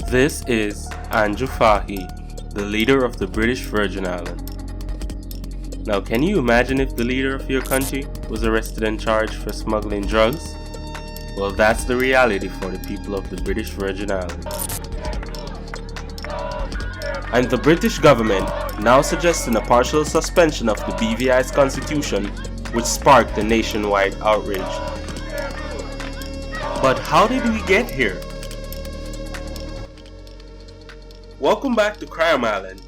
This is Andrew Fahie, the leader of the British Virgin Islands. Now, can you imagine if the leader of your country was arrested and charged for smuggling drugs? Well, that's the reality for the people of the British Virgin Islands. And the British government now suggesting a partial suspension of the BVI's constitution, which sparked a nationwide outrage. But how did we get here? Welcome back to Crime Island.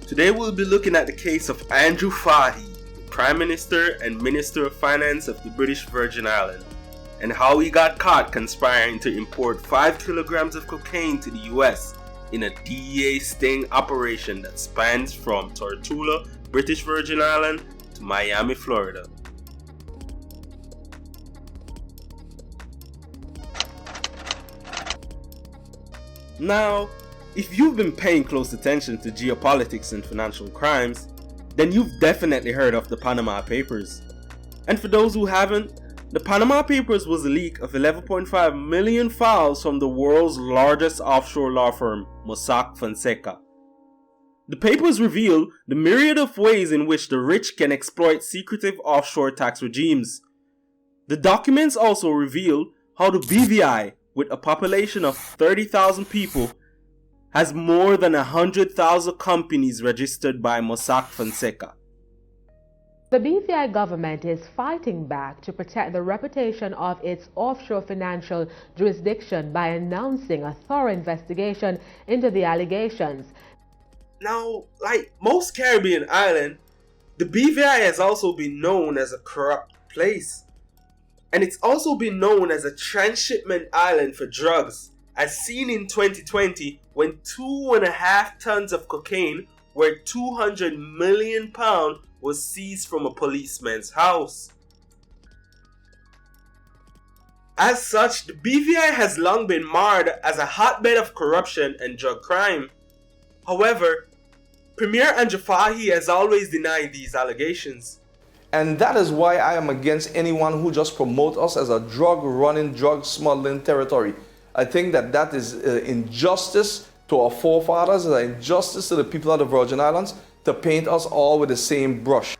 Today we'll be looking at the case of Andrew Fahie, the Prime Minister and Minister of Finance of the British Virgin Islands, and how he got caught conspiring to import 5 kilograms of cocaine to the US in a DEA sting operation that spans from Tortola, British Virgin Island to Miami, Florida. Now, if you've been paying close attention to geopolitics and financial crimes, then you've definitely heard of the Panama Papers. And for those who haven't, the Panama Papers was a leak of 11.5 million files from the world's largest offshore law firm, Mossack Fonseca. The papers reveal the myriad of ways in which the rich can exploit secretive offshore tax regimes. The documents also reveal how the BVI, with a population of 30,000 people, has more than 100,000 companies registered by Mossack Fonseca. The BVI government is fighting back to protect the reputation of its offshore financial jurisdiction by announcing a thorough investigation into the allegations. Now, like most Caribbean islands, the BVI has also been known as a corrupt place. And it's also been known as a transshipment island for drugs, as seen in 2020 when 2.5 tons of cocaine worth £200 million was seized from a policeman's house. As such, the BVI has long been marred as a hotbed of corruption and drug crime. However, Premier Andrew Fahie has always denied these allegations. And that is why I am against anyone who just promotes us as a drug-running, drug-smuggling territory. I think that is injustice to our forefathers, an injustice to the people of the Virgin Islands to paint us all with the same brush.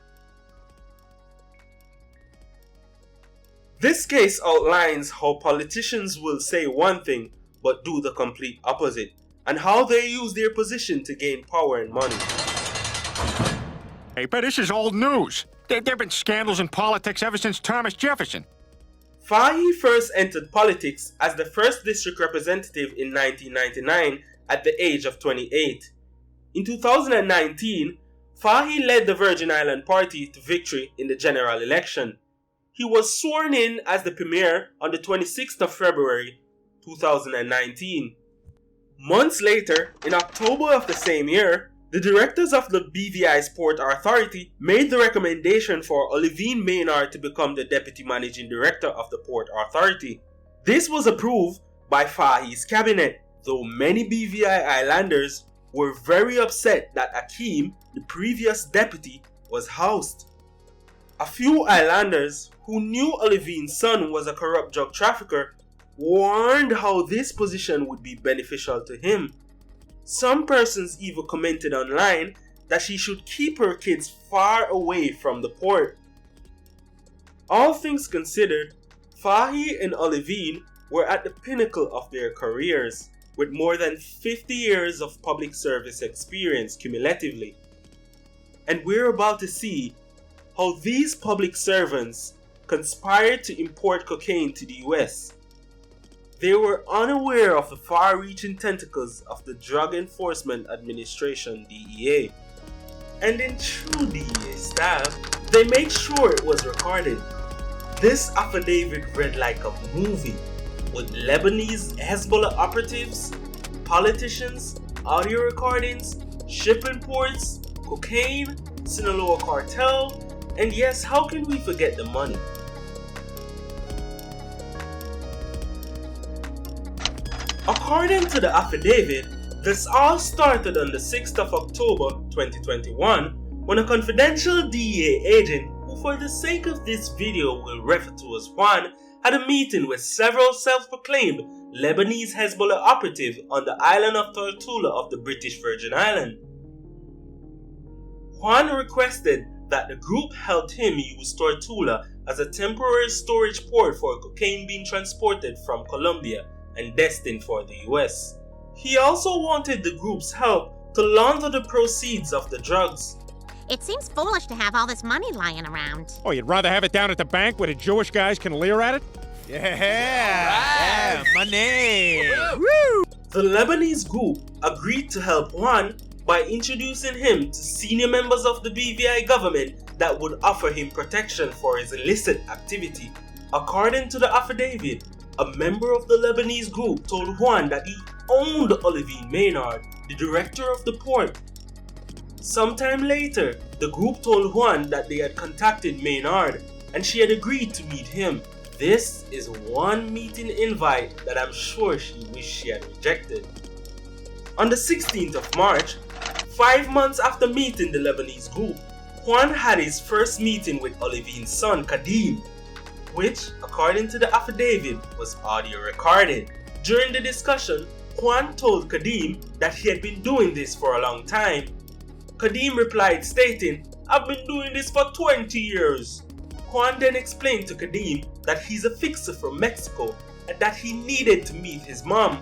This case outlines how politicians will say one thing but do the complete opposite, and how they use their position to gain power and money. Hey, but this is old news. There have been scandals in politics ever since Thomas Jefferson. Fahie first entered politics as the 1st District Representative in 1999 at the age of 28. In 2019, Fahie led the Virgin Island Party to victory in the general election. He was sworn in as the Premier on the 26th of February 2019. Months later, in October of the same year, the directors of the BVI's Port Authority made the recommendation for Olivine Maynard to become the Deputy Managing Director of the Port Authority. This was approved by Fahie's cabinet, though many BVI Islanders were very upset that Akeem, the previous deputy, was housed. A few Islanders who knew Olivine's son was a corrupt drug trafficker warned how this position would be beneficial to him. Some persons even commented online that she should keep her kids far away from the port. All things considered, Fahie and Olivine were at the pinnacle of their careers, with more than 50 years of public service experience cumulatively. And we're about to see how these public servants conspired to import cocaine to the US. They were unaware of the far-reaching tentacles of the Drug Enforcement Administration DEA. And in true DEA style, they made sure it was recorded. This affidavit read like a movie, with Lebanese Hezbollah operatives, politicians, audio recordings, shipping ports, cocaine, Sinaloa cartel, and yes, how can we forget the money? According to the affidavit, this all started on the 6th of October 2021 when a confidential DEA agent, who for the sake of this video will refer to as Juan, had a meeting with several self-proclaimed Lebanese Hezbollah operative on the island of Tortula of the British Virgin Islands. Juan requested that the group helped him use Tortula as a temporary storage port for cocaine being transported from Colombia and destined for the US. He also wanted the group's help to launder the proceeds of the drugs. It seems foolish to have all this money lying around. Oh, you'd rather have it down at the bank where the Jewish guys can leer at it? Yeah, money. Woo! The Lebanese group agreed to help Juan by introducing him to senior members of the BVI government that would offer him protection for his illicit activity. According to the affidavit, a member of the Lebanese group told Juan that he owned Olivine Maynard, the director of the port. Sometime later, the group told Juan that they had contacted Maynard and she had agreed to meet him. This is one meeting invite that I'm sure she wished she had rejected. On the 16th of March, 5 months after meeting the Lebanese group, Juan had his first meeting with Olivine's son Kadim, which, according to the affidavit, was audio recorded. During the discussion, Juan told Kadim that he had been doing this for a long time. Kadim replied stating, "I've been doing this for 20 years. Juan then explained to Kadim that he's a fixer from Mexico and that he needed to meet his mom.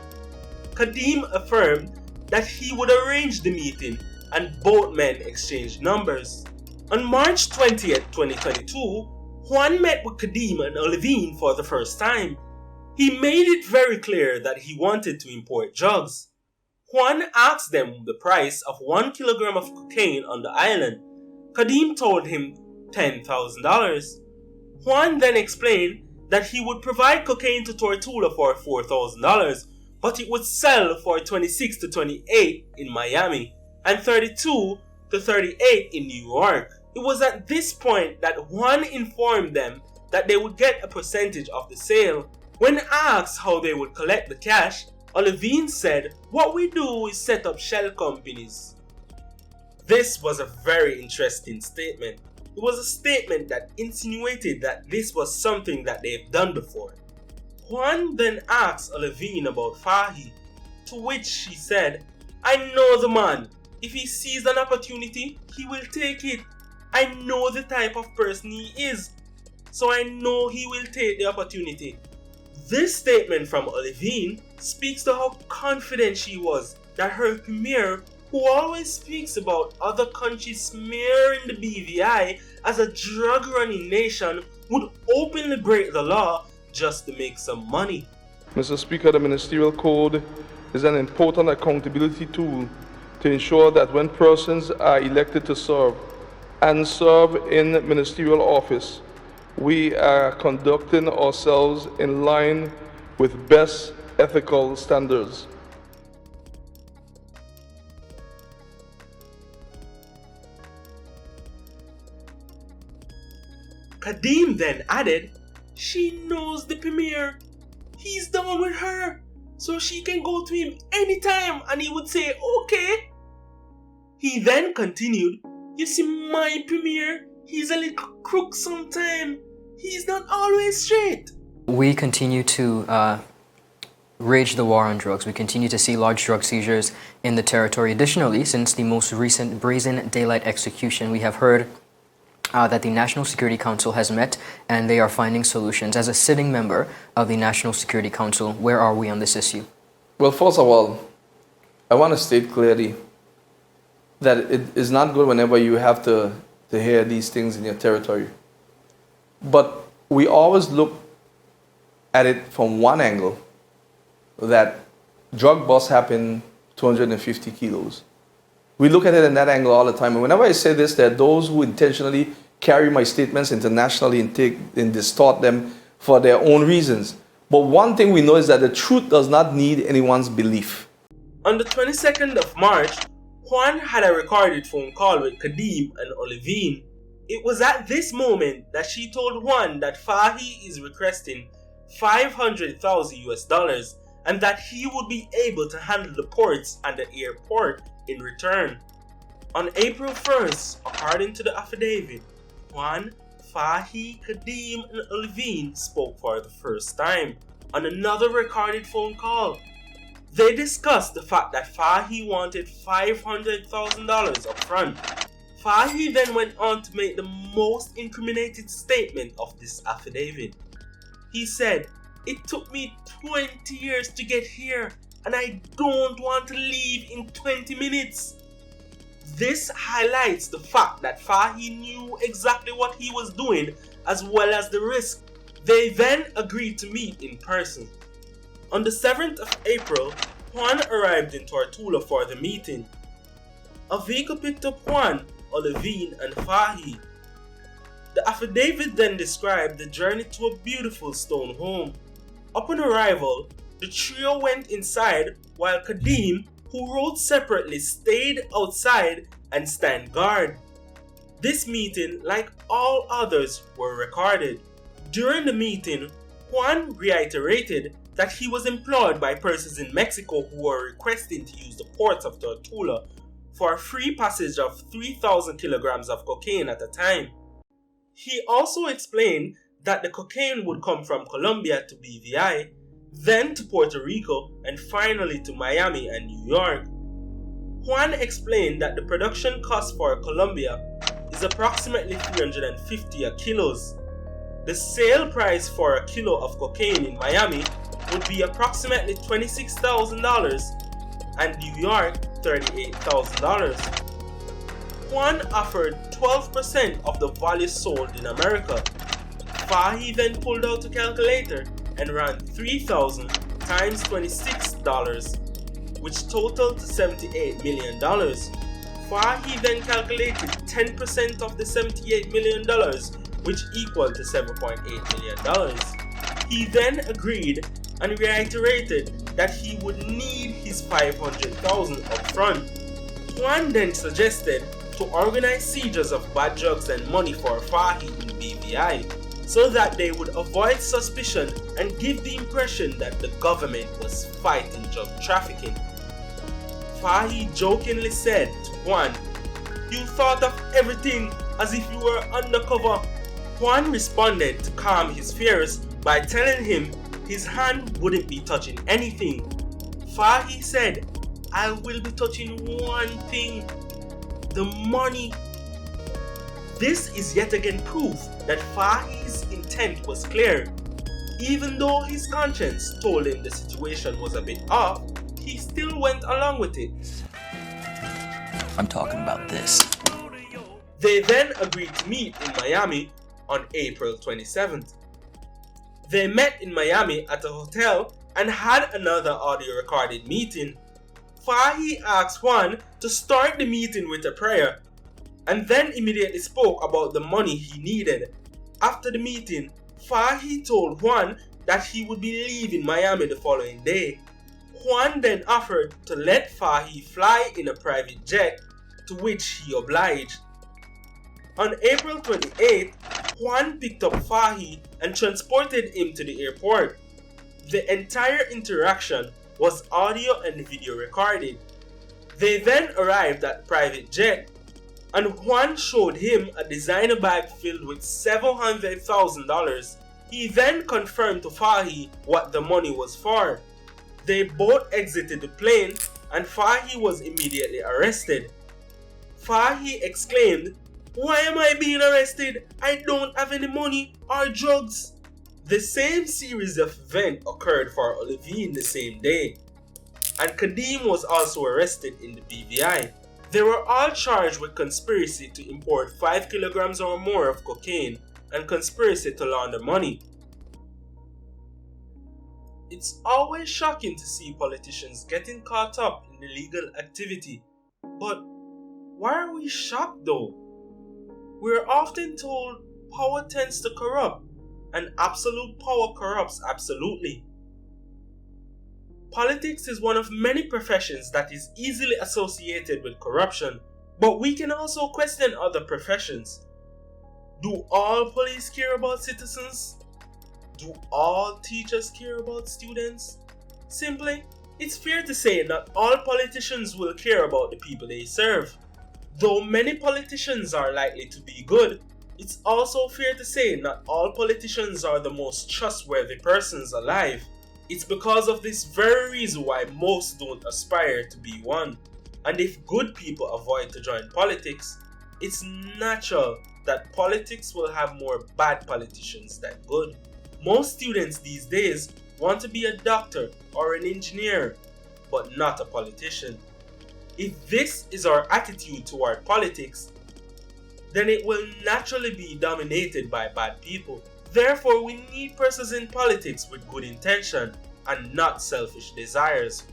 Kadim affirmed that he would arrange the meeting and both men exchanged numbers. On March 20th, 2022, Juan met with Kadim and Olivine for the first time. He made it very clear that he wanted to import drugs. Juan asked them the price of 1 kilogram of cocaine on the island. Kadim told him $10,000. Juan then explained that he would provide cocaine to Tortula for $4,000, but it would sell for $26 to $28 in Miami and $32 to $38 in New York. It was at this point that Juan informed them that they would get a percentage of the sale. When asked how they would collect the cash, Olivine said, "What we do is set up shell companies." This was a very interesting statement. It was a statement that insinuated that this was something that they've done before. Juan then asked Olivine about Fahie, to which she said, "I know the man. If he sees an opportunity, he will take it. I know the type of person he is, so I know he will take the opportunity." This statement from Olivine speaks to how confident she was that her premier, who always speaks about other countries smearing the BVI as a drug-running nation, would openly break the law just to make some money. Mr. Speaker, the Ministerial Code is an important accountability tool to ensure that when persons are elected to serve and serve in ministerial office, we are conducting ourselves in line with best ethical standards. Kadim then added, "She knows the premier. He's down with her, so she can go to him anytime and he would say, okay." He then continued, "You see, my premier, he's a little crook sometime. He's not always straight." We continue to rage the war on drugs. We continue to see large drug seizures in the territory. Additionally, since the most recent brazen daylight execution, we have heard that the National Security Council has met and they are finding solutions. As a sitting member of the National Security Council, where are we on this issue? Well, first of all, I want to state clearly that it is not good whenever you have to hear these things in your territory. But we always look at it from one angle, that drug busts happen 250 kilos. We look at it in that angle all the time. And whenever I say this, there are those who intentionally carry my statements internationally and distort them for their own reasons. But one thing we know is that the truth does not need anyone's belief. On the 22nd of March, Juan had a recorded phone call with Kadim and Olivine. It was at this moment that she told Juan that Fahie is requesting $500,000 and that he would be able to handle the ports and the airport in return. On April 1st, according to the affidavit, Juan, Fahie, Kadim, and Olivine spoke for the first time. on another recorded phone call. They discussed the fact that Fahie wanted $500,000 up front. Fahie then went on to make the most incriminating statement of this affidavit. He said, "It took me 20 years to get here, and I don't want to leave in 20 minutes." This highlights the fact that Fahie knew exactly what he was doing as well as the risk. They then agreed to meet in person. On the 7th of April, Juan arrived in Tortula for the meeting. A vehicle picked up Juan, Olivine, and Fahie. The affidavit then described the journey to a beautiful stone home. Upon arrival, the trio went inside while Kadim, who rode separately, stayed outside and stand guard. This meeting, like all others, were recorded. During the meeting, Juan reiterated that he was employed by persons in Mexico who were requesting to use the ports of Tortula for a free passage of 3,000 kilograms of cocaine at a time. He also explained that the cocaine would come from Colombia to BVI, then to Puerto Rico, and finally to Miami and New York. Juan explained that the production cost for Colombia is approximately 350 a kilos. The sale price for a kilo of cocaine in Miami would be approximately $26,000 and New York $38,000. Juan offered 12% of the value sold in America. Fahie then pulled out a calculator and ran 3,000 times $26, which totaled to $78 million. Fahie then calculated 10% of the $78 million, which equaled to $7.8 million. He then agreed and reiterated that he would need his $500,000 up front. Juan then suggested to organize seizures of bad drugs and money for Fahie in BVI, so that they would avoid suspicion and give the impression that the government was fighting drug trafficking. Fahie jokingly said to Juan, "You thought of everything as if you were undercover." Juan responded to calm his fears by telling him his hand wouldn't be touching anything. Fahie said, "I will be touching one thing, the money." This is yet again proof that Fahie's intent was clear. Even though his conscience told him the situation was a bit off, he still went along with it. I'm talking about this. They then agreed to meet in Miami on April 27th. They met in Miami at a hotel and had another audio recorded meeting. Fahie asked Juan to start the meeting with a prayer and then immediately spoke about the money he needed. After the meeting, Fahie told Juan that he would be leaving Miami the following day. Juan then offered to let Fahie fly in a private jet, to which he obliged. On April 28th, Juan picked up Fahie and transported him to the airport. The entire interaction was audio and video recorded. They then arrived at the private jet, and Juan showed him a designer bag filled with $700,000. He then confirmed to Fahie what the money was for. They both exited the plane and Fahie was immediately arrested. Fahie exclaimed, "Why am I being arrested? I don't have any money or drugs." The same series of events occurred for Olivine the same day, and Kadim was also arrested in the BVI. They were all charged with conspiracy to import 5 kilograms or more of cocaine and conspiracy to launder money. It's always shocking to see politicians getting caught up in illegal activity. But why are we shocked though? We're often told power tends to corrupt, and absolute power corrupts absolutely. Politics is one of many professions that is easily associated with corruption, but we can also question other professions. Do all police care about citizens? Do all teachers care about students? Simply, it's fair to say not all politicians will care about the people they serve. Though many politicians are likely to be good, it's also fair to say not all politicians are the most trustworthy persons alive. It's because of this very reason why most don't aspire to be one. And if good people avoid to join politics, it's natural that politics will have more bad politicians than good. Most students these days want to be a doctor or an engineer, but not a politician. If this is our attitude toward politics, then it will naturally be dominated by bad people. Therefore, we need persons in politics with good intention and not selfish desires.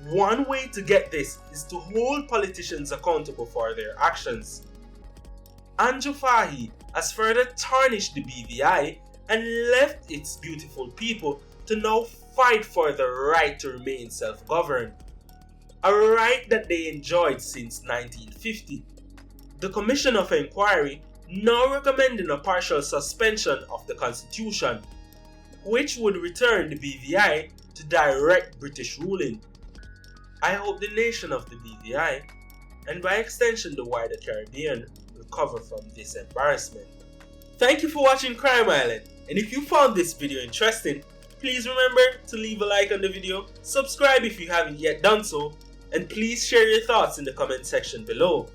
One way to get this is to hold politicians accountable for their actions. Andrew Fahie has further tarnished the BVI and left its beautiful people to now fight for the right to remain self-governed, a right that they enjoyed since 1950. The Commission of Inquiry now recommending a partial suspension of the Constitution, which would return the BVI to direct British ruling. I hope the nation of the BVI, and by extension the wider Caribbean, recover from this embarrassment. Thank you for watching Crime Island, and if you found this video interesting, please remember to leave a like on the video, subscribe if you haven't yet done so, and please share your thoughts in the comment section below.